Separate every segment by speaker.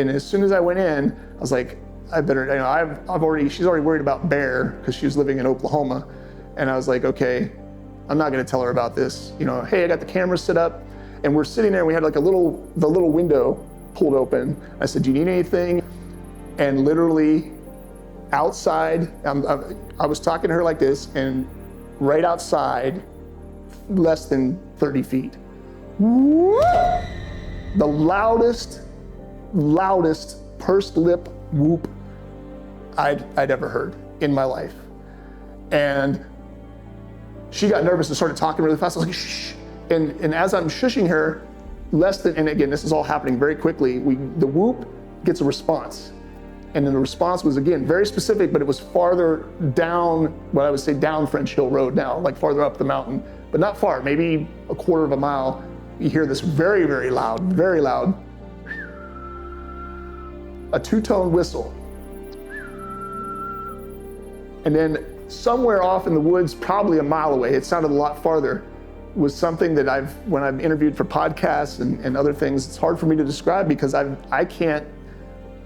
Speaker 1: And as soon as I went in, I was like, I better, she's already worried about bear because she was living in Oklahoma. And I was like, okay, I'm not gonna tell her about this. Hey, I got the camera set up, and we're sitting there and we had like the little window pulled open. I said, do you need anything? And literally outside, I was talking to her like this, and right outside, less than 30 feet, the loudest pursed lip whoop I'd ever heard in my life. And she got nervous and started talking really fast. I was like, shh. And as I'm shushing her, and again, this is all happening very quickly, the whoop gets a response. And then the response was, again, very specific, but it was farther down, what I would say down French Hill Road now, like farther up the mountain, but not far, maybe a quarter of a mile. You hear this very, very loud, a two-tone whistle. And then somewhere off in the woods, probably a mile away, it sounded a lot farther, was something that when I've interviewed for podcasts and other things, it's hard for me to describe because I can't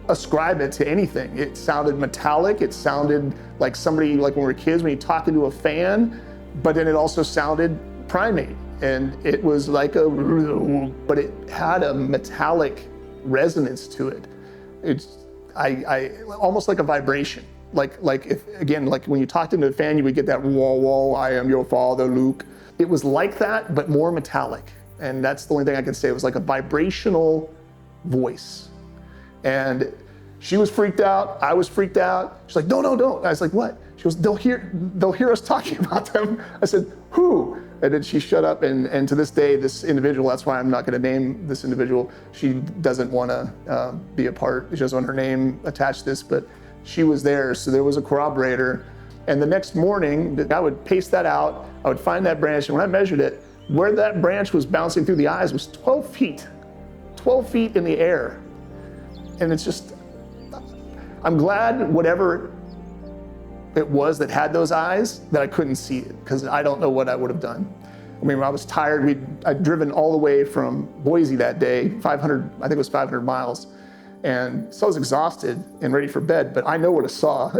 Speaker 1: ascribe it to anything. It sounded metallic. It sounded like somebody, like when we were kids, when you talk into a fan, but then it also sounded primate. And it was like but it had a metallic resonance to it. It's almost like a vibration. Like when you talked into a fan, you would get that whoa, whoa, I am your father, Luke. It was like that, but more metallic. And that's the only thing I can say. It was like a vibrational voice. And she was freaked out. I was freaked out. She's like, no, don't. I was like, what? She goes, they'll hear us talking about them. I said, who? And then she shut up. And to this day, this individual, that's why I'm not going to name this individual. She doesn't want to be a part. She doesn't want her name attached to this, but she was there. So there was a corroborator. And the next morning, I would pace that out. I would find that branch. And when I measured it, where that branch was bouncing through the eyes was 12 feet in the air. And it's just, I'm glad whatever it was that had those eyes, that I couldn't see it, because I don't know what I would have done. I mean, when I was tired, I'd driven all the way from Boise that day, 500, I think it was 500 miles. And so I was exhausted and ready for bed, but I know what I saw.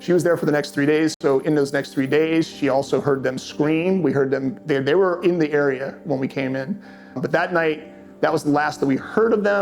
Speaker 1: She was there for the next 3 days. So in those next 3 days, she also heard them scream. We heard them, they were in the area when we came in. But that night, that was the last that we heard of them.